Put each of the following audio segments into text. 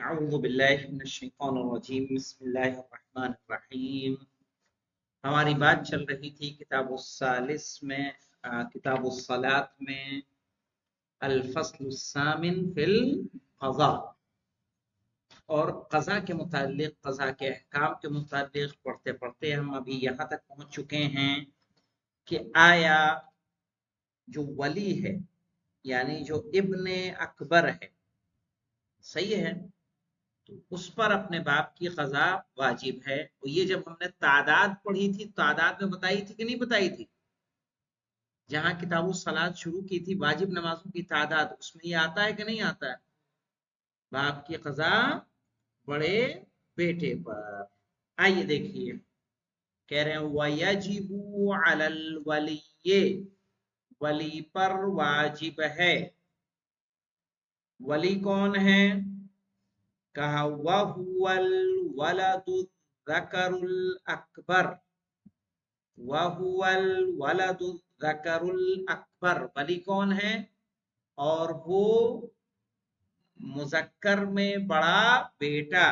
اعوذ باللہ من الشیطان الرجیم بسم اللہ الرحمن الرحیم۔ ہماری بات چل رہی تھی کتاب الثالث میں، کتاب الصلاۃ میں، الفصل الثامن فی القضاء، اور قضاء کے متعلق، قضاء کے احکام کے متعلق پڑھتے پڑھتے ہم ابھی یہاں تک پہنچ چکے ہیں کہ آیا جو ولی ہے، یعنی جو ابن اکبر ہے، صحیح ہے، تو اس پر اپنے باپ کی قضا واجب ہے۔ اور یہ جب ہم نے تعداد پڑھی تھی، تعداد میں بتائی تھی کہ نہیں بتائی تھی؟ جہاں کتاب الصلاۃ شروع کی تھی، واجب نمازوں کی تعداد، اس میں یہ آتا ہے کہ نہیں آتا ہے؟ باپ کی قضا بڑے بیٹے پر۔ آئیے دیکھیے، کہہ رہے ہیں وَيَجِبُ عَلَى الْوَلِيِّ، ولی پر واجب ہے۔ ولی کون ہے؟ کہا وَهُوَ الْوَلَدُ الذَّكَرُ الْأَكْبَرُ، وَهُوَ الْوَلَدُ الذَّكَرُ الْأَكْبَرُ، ولی کون ہے؟ اور وہ مذکر میں بڑا بیٹا۔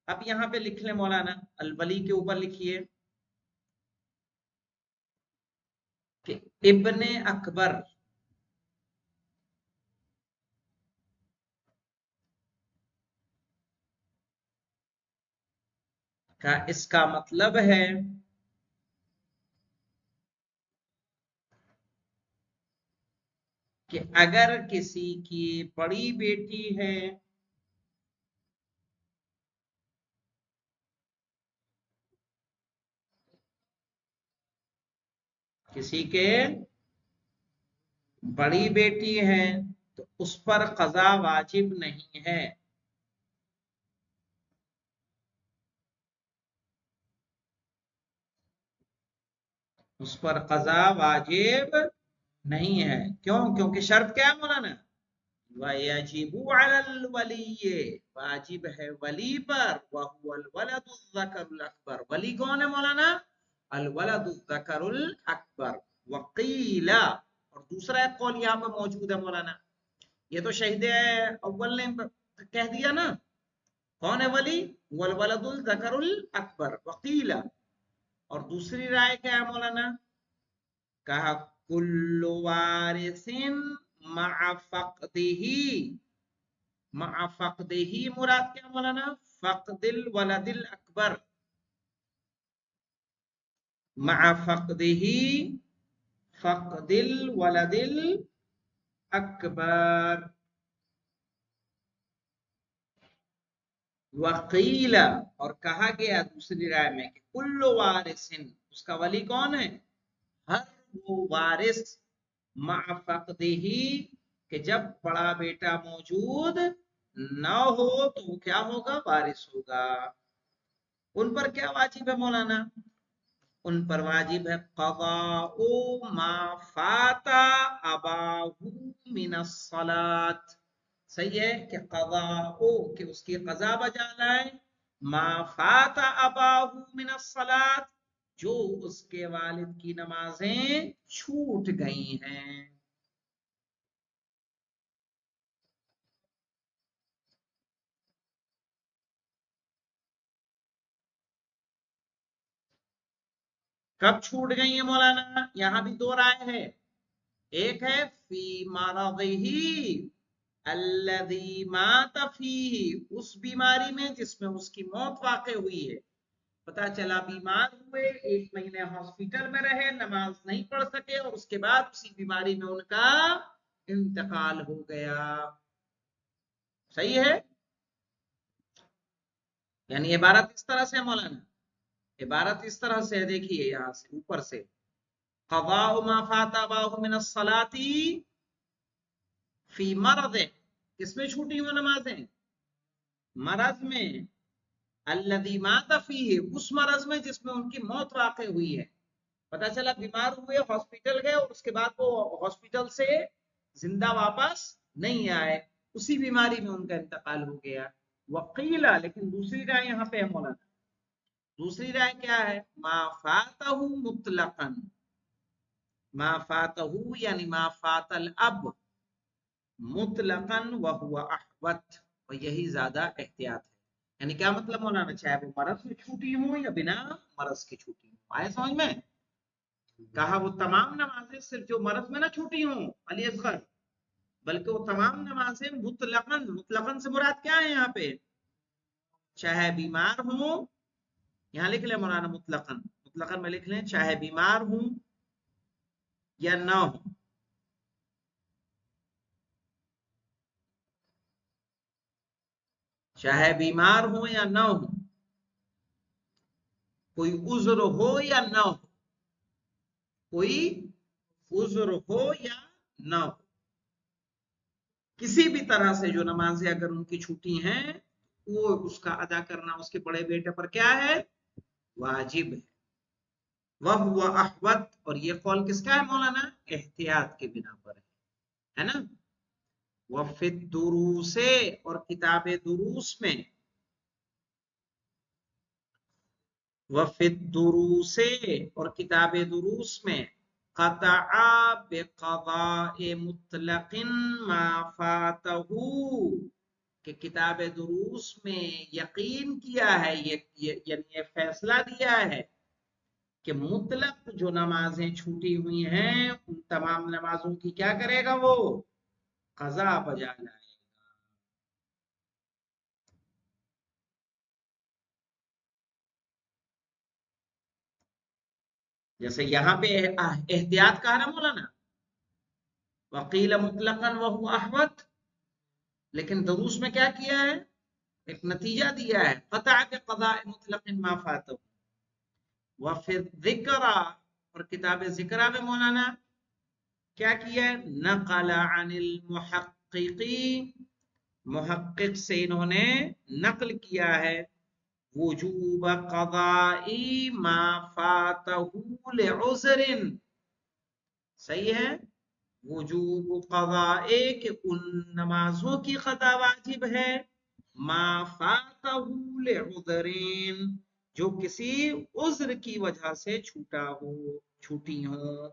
اب یہاں پہ لکھ لیں مولانا، الولی کے اوپر لکھیے کہ ابن اکبر کا اس کا مطلب ہے کہ اگر کسی کی بڑی بیٹی ہے کسی کے بڑی بیٹی ہے تو اس پر قضا واجب نہیں ہے۔ اس پر قضا واجب نہیں ہے۔ کیوں؟ کیونکہ شرط کیا ہے مولانا؟ وَيَجِبُ عَلَى الْوَلِيِّ، واجب ہے ولی پر، وَهُوَ الْوَلَدُ الذَّكَرُ الْأَكْبَرُ، ولی کون ہے مولانا؟ الولد الذکر الاکبر۔ وقیل، اور دوسرا ایک قول یہاں پہ موجود ہے مولانا، یہ تو شہید اول نے کہہ دیا نا، کون ہے ولی؟ والولد الذکر الاکبر۔ وقیل، اور دوسری رائے کیا ہے مولانا؟ کہا کل وارث مع فقدہ، مع فقدہ مراد کیا مولانا؟ فقد الولد الاکبر، مع فقدہ، فقد الولد الاکبر۔ وقیل، اور کہا گیا دوسری رائے میں کہ کل وارث، اس کا ولی کون ہے؟ ہر وہ وارث، مع فقدہ، کہ جب بڑا بیٹا موجود نہ ہو تو وہ کیا ہوگا؟ وارث ہوگا۔ ان پر کیا واجب ہے مولانا؟ ان پر واجب ہے قضاء ما فات اباہ من الصلاۃ، صحیح ہے کہ قضاء، کہ اس کی قضا بجا لائے، ما فات اباہ من الصلاۃ، جو اس کے والد کی نمازیں چھوٹ گئی ہیں۔ کب چھوٹ گئی ہیں مولانا؟ یہاں بھی دو رائے ہے، ایک ہے فی مرضہ الذی مات فیہ، اس بیماری میں جس میں اس کی موت واقع ہوئی ہے۔ پتا چلا بیمار ہوئے، 1 مہینے ہاسپٹل میں رہے، نماز نہیں پڑھ سکے، اور اس کے بعد اسی بیماری میں ان کا انتقال ہو گیا۔ صحیح ہے؟ یعنی عبارت اس طرح سے مولانا، عبارت اس طرح سے دیکھیے یہاں سے اوپر سے، قضاء ما فات اباہ من الصلاۃ فی مرض، کس میں چھوٹی ہوئی نمازیں؟ مرض میں، الذی مات فیہ، اس مرض میں جس میں ان کی موت واقع ہوئی ہے۔ پتا چلا بیمار ہوئے، ہاسپٹل گئے، اور اس کے بعد وہ ہاسپٹل سے زندہ واپس نہیں آئے، اسی بیماری میں ان کا انتقال ہو گیا۔ وقیلا، لیکن دوسری رائے یہاں پہ ہے مولانا، دوسری رائے کیا ہے؟ ما فاتہ مطلقا، ما فاتہ یعنی ما فات الاب مطلقا وهو احوط، اور یہی زیادہ احتیاط ہے. یعنی کیا مطلب مولانا؟ چاہے وہ مرض میں چھوٹی ہوں یا بنا مرض کی چھوٹی ہوں. آئے سمجھ میں؟ کہا وہ تمام نمازیں صرف جو مرض میں نہ چھوٹی ہوں علی اصغر، بلکہ وہ تمام نمازیں مطلقاً. مطلقاً سے مراد کیا ہے یہاں پہ؟ چاہے بیمار ہوں، یہاں لکھ لیں مولانا مطلقاً. مطلقاً میں لکھ لیں چاہے بیمار ہوں یا نہ ہوں. چاہے بیمار ہو یا نہ ہو، کوئی عذر ہو یا نہ ہو، کوئی عذر ہو یا نہ ہو، کسی بھی طرح سے جو نمازیں اگر ان کی چھوٹی ہیں وہ اس کا ادا کرنا اس کے بڑے بیٹے پر کیا ہے؟ واجب ہے. وَهُوَ احوط، اور یہ قول کس کا ہے مولانا؟ احتیاط کے بنا پر ہے نا. وفی الدروس، اور کتاب دروس میں، وفی الدروس، اور کتاب دروس میں، قطع بقضاء مطلق ما فاتہ، کہ کتاب دروس میں یقین کیا ہے، یعنی یہ فیصلہ دیا ہے کہ مطلق جو نمازیں چھوٹی ہوئی ہیں ان تمام نمازوں کی کیا کرے گا؟ وہ قضا بجا لائے. جیسے یہاں پہ احتیاط کہا نا مولانا، وقیل مطلقاً وهو احوط، لیکن دروس میں کیا کیا ہے؟ ایک نتیجہ دیا ہے، قطع بقضاء مطلق ما فاتہ. وفی الذکر، اور کتاب ذکرہ میں مولانا کیا کیا ہے؟ نقل عن المحققین، محقق سے انہوں نے نقل کیا ہے وجوب قضاء ما فاتہ لعذر. صحیح ہے، وجوب قضاء، کہ ان نمازوں کی قضا واجب ہے، ما فاتہ لعذر، جو کسی عذر کی وجہ سے چھوٹا ہو، چھوٹی ہو.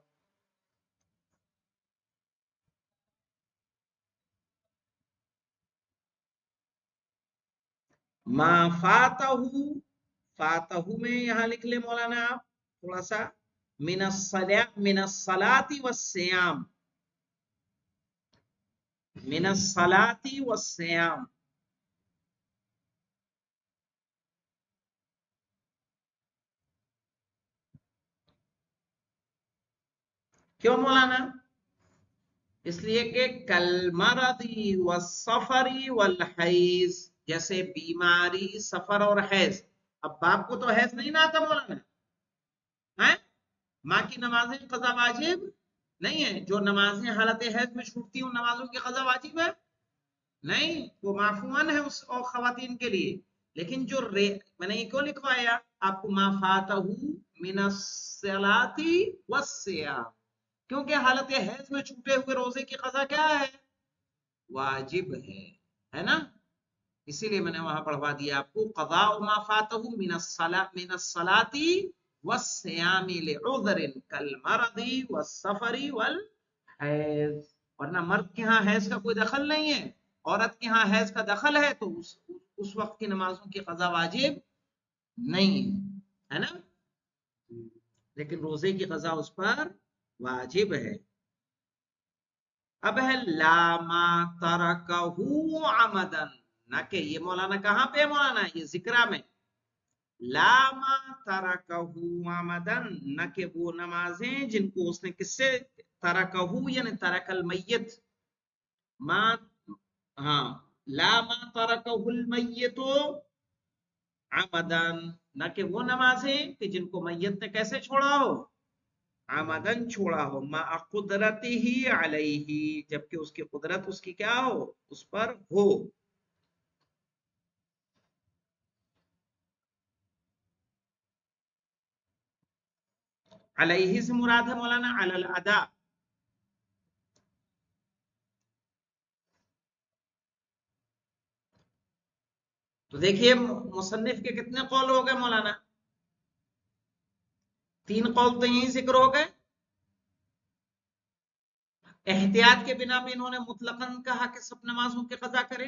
ما فاتہ، فاتہ میں یہاں لکھ لیں مولانا آپ تھوڑا سا، من الصلاة والصیام، من الصلاة والصیام. کیوں مولانا؟ اس لیے کہ کالمرض والسفر والحیض، جیسے بیماری، سفر اور حیض. اب باپ کو تو حیض نہیں نہ آتا مولانا، ماں کی نمازیں قضا واجب نہیں ہے. جو نمازیں حالت حیض میں چھوٹتی ہیں ان نمازوں کی قضا واجب ہے نہیں، وہ معفوان ہے اس اور خواتین کے لیے. لیکن جو میں نے یہ کیوں لکھوایا آپ کو ما فاتہ من الصلاۃ والصیام، کیونکہ حالت حیض میں چھوٹے ہوئے روزے کی قضا کیا ہے؟ واجب ہے نا. اسی لیے میں نے وہاں پڑھوا دیا آپ کو قضاء ما فاتہ من الصلاۃ والصیام لعذر کالمرض والسفر والحیض. ورنہ مرد کے ہاں حیض کا کوئی دخل نہیں ہے، عورت کے ہاں حیض کا دخل ہے تو اس وقت کی نمازوں کی قضا واجب نہیں ہے نا. لیکن روزے کی قضا اس پر واجب ہے. اب ہے لا ما ترکہ عمدن، نہ کہ یہ مولانا کہاں پہ مولانا؟ یہ ذکرہ میں، لا ما ترکہ عمدن، نہ کہ وہ نمازیں جن کو اس نے کس سے ترکہ، یعنی ترک المیت، ما، ہاں، لا ما ترکہ المیت عمدن، نہ کہ وہ نمازیں کہ جن کو میت نے کیسے چھوڑا ہو؟ عمدن چھوڑا ہو، مع قدرتہ علیہ، جبکہ اس کی قدرت اس کی کیا ہو؟ اس پر ہو. علیہ سے مراد ہے مولانا علی الادا. تو دیکھیے مصنف کے کتنے قول ہو گئے مولانا؟ 3 قول تو یہیں ذکر ہو گئے. احتیاط کے بنا میں انہوں نے مطلقاً کہا کہ سب نمازوں کی قضا کرے.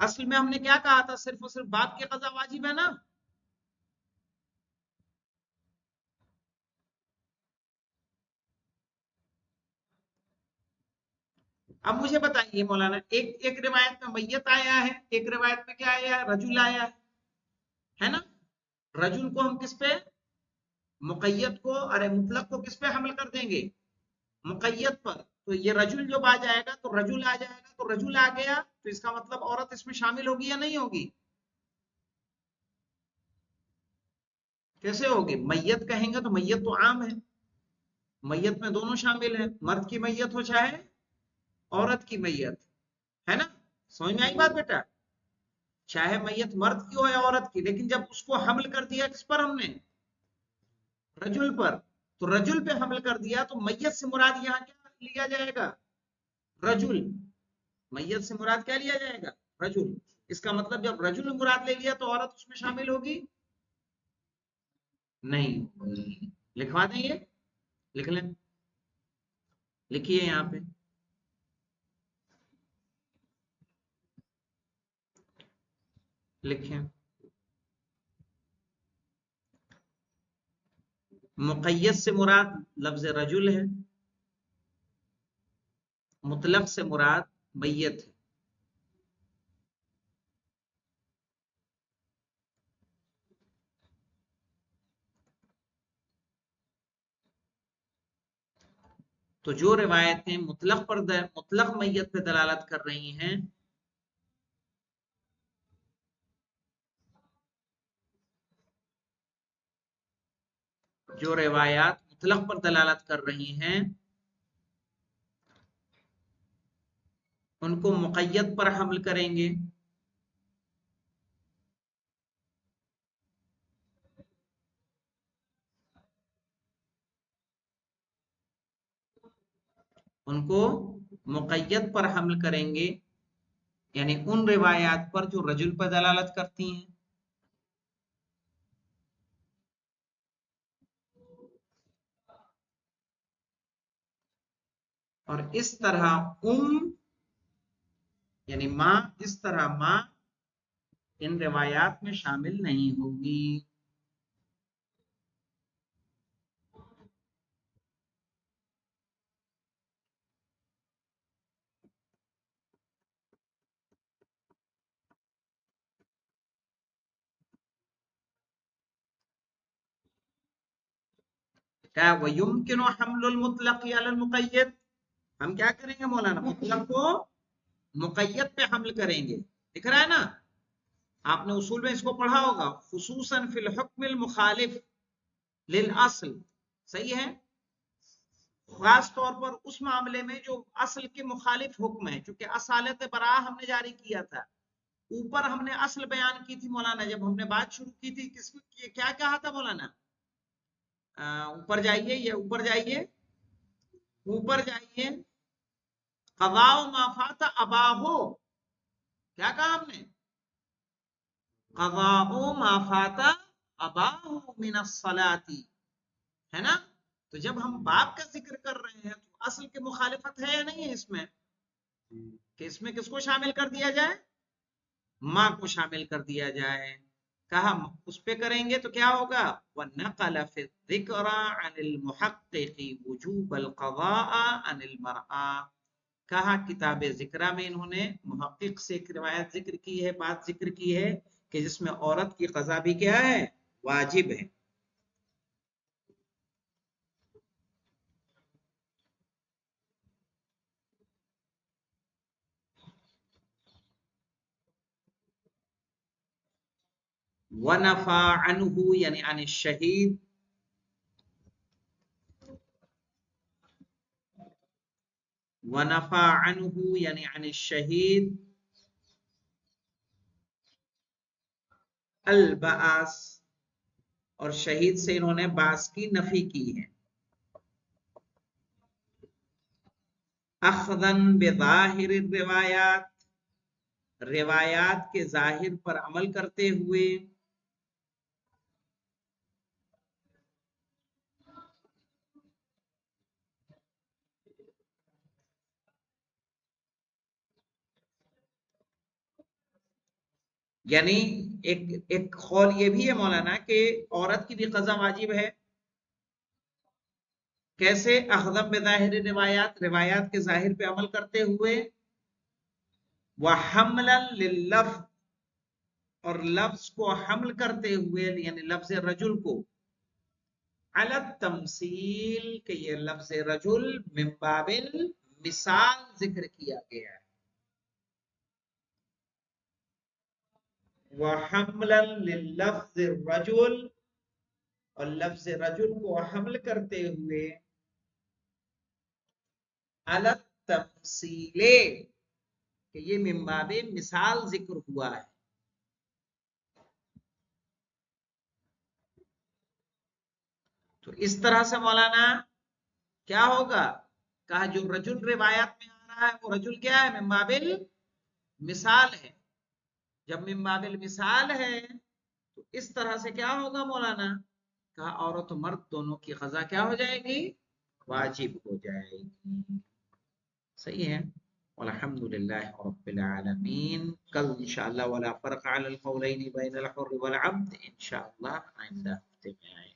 اصل میں ہم نے کیا کہا تھا؟ صرف اور صرف باپ کی قضا واجب ہے نا. اب مجھے بتائیے مولانا، ایک روایت میں میت آیا ہے، ایک روایت میں کیا آیا ہے؟ رجل آیا ہے نا. رجل کو ہم کس پہ، مقید کو، ارے مطلق کو کس پہ حمل کر دیں گے؟ مقید پر. تو یہ رجل جب آ جائے گا تو رجل آ جائے گا، تو رجل آ گیا تو اس کا مطلب عورت اس میں شامل ہوگی یا نہیں ہوگی؟ کیسے ہوگی؟ میت کہیں گے تو میت تو عام ہے، میت میں دونوں شامل ہیں، مرد کی میت ہو چاہے عورت کی میت، ہے نا. سمجھ میں آئی بات بیٹا؟ چاہے میت مرد کی ہو یا عورت کی، لیکن جب اس کو حمل کر دیا کس پر ہم نے؟ رجل پر. تو رجل پہ حمل کر دیا تو میت سے مراد یہاں کیا لیا جائے گا؟ رجل. میت سے مراد کیا لیا جائے گا؟ رجل. اس کا مطلب جب رجل مراد لے لیا تو عورت اس میں شامل ہوگی نہیں ہوگی. لکھوا دیں یہ، لکھ لیں، لکھیے یہاں پہ. لکھیں، مقید سے مراد لفظ رجل ہے، مطلق سے مراد میت ہے. تو جو روایتیں مطلق میت پہ دلالت کر رہی ہیں، جو روایات مطلق پر دلالت کر رہی ہیں ان کو مقید پر حمل کریں گے. ان کو مقید پر حمل کریں گے، یعنی ان روایات پر جو رجل پر دلالت کرتی ہیں. اور اس طرح یعنی ماں، اس طرح ماں ان روایات میں شامل نہیں ہوگی. کیا وَيُمْكِنُ حَمْلُ الْمُطْلَقِ عَلَى الْمُقَيَّدِ، ہم کیا کریں گے مولانا؟ مطلق کو مقید پہ حمل کریں گے. دکھ رہا ہے نا؟ آپ نے اصول میں اس کو پڑھا ہوگا، خصوصاً فی الحکم المخالف للاصل. صحیح ہے؟ خاص طور پر اس معاملے میں جو اصل کے مخالف حکم ہے، چونکہ اصالت براء ہم نے جاری کیا تھا. اوپر ہم نے اصل بیان کی تھی مولانا، جب ہم نے بات شروع کی تھی کس کیا کہا تھا مولانا؟ اوپر جائیے، یہ اوپر جائیے، اوپر جائیے. قضاء ما فات اباہو، کیا کہا ہم نے؟ قضاء ما فات اباہو من الصلاۃ، ہے نا. تو جب ہم باپ کا ذکر کر رہے ہیں تو اصل کی مخالفت ہے یا نہیں ہے اس میں؟ کہ اس میں کس کو شامل کر دیا جائے؟ ماں کو شامل کر دیا جائے. کہا اس پہ کریں گے تو کیا ہوگا؟ وَنَقَلَ فِي الذِّكْرَ عَنِ الْمُحَقِّقِ وُجُوبَ الْقَضَاءَ عَنِ الْمَرْأَةِ. کہا کتاب ذکرہ میں انہوں نے محقق سے ایک روایت ذکر کی ہے، بات ذکر کی ہے کہ جس میں عورت کی قضا بھی کیا ہے؟ واجب ہے. وَنَفَى عَنْهُ یعنی عن الشہید، وَنَفَى عَنْهُ یعنی عن الشہید البعث، اور شہید سے انہوں نے بعث کی نفی کی ہے. اخذاً بظاہر الروایات، روایات کے ظاہر پر عمل کرتے ہوئے. یعنی ایک قول یہ بھی ہے مولانا کہ عورت کی بھی قضا واجب ہے. کیسے؟ اخذم بظاہر روایات، روایات کے ظاہر پہ عمل کرتے ہوئے، وحملا لللفظ، اور لفظ کو حمل کرتے ہوئے، یعنی لفظ رجل کو، علی التمثیل، کہ یہ لفظ رجل من باب مثال ذکر کیا گیا ہے. وحملا لللفظ الرجل، اور لفظ رجل کو حمل کرتے ہوئے، علی التمثیل، کہ یہ من باب مثال ذکر ہوا ہے. تو اس طرح سے مولانا کیا ہوگا؟ کہا جو رجل روایات میں آ رہا ہے وہ رجل کیا ہے؟ من باب مثال ہے. جب من باب مثال ہے تو اس طرح سے کیا ہوگا مولانا؟ کہا عورت و مرد دونوں کی قضا کیا ہو جائے گی؟ واجب ہو جائے گی. صحیح ہے. والحمد للہ رب العالمین. کل انشاءاللہ ولا فرق علی القولین بین الحر والعبد انشاءاللہ آئندہ ہفتے میں آئے.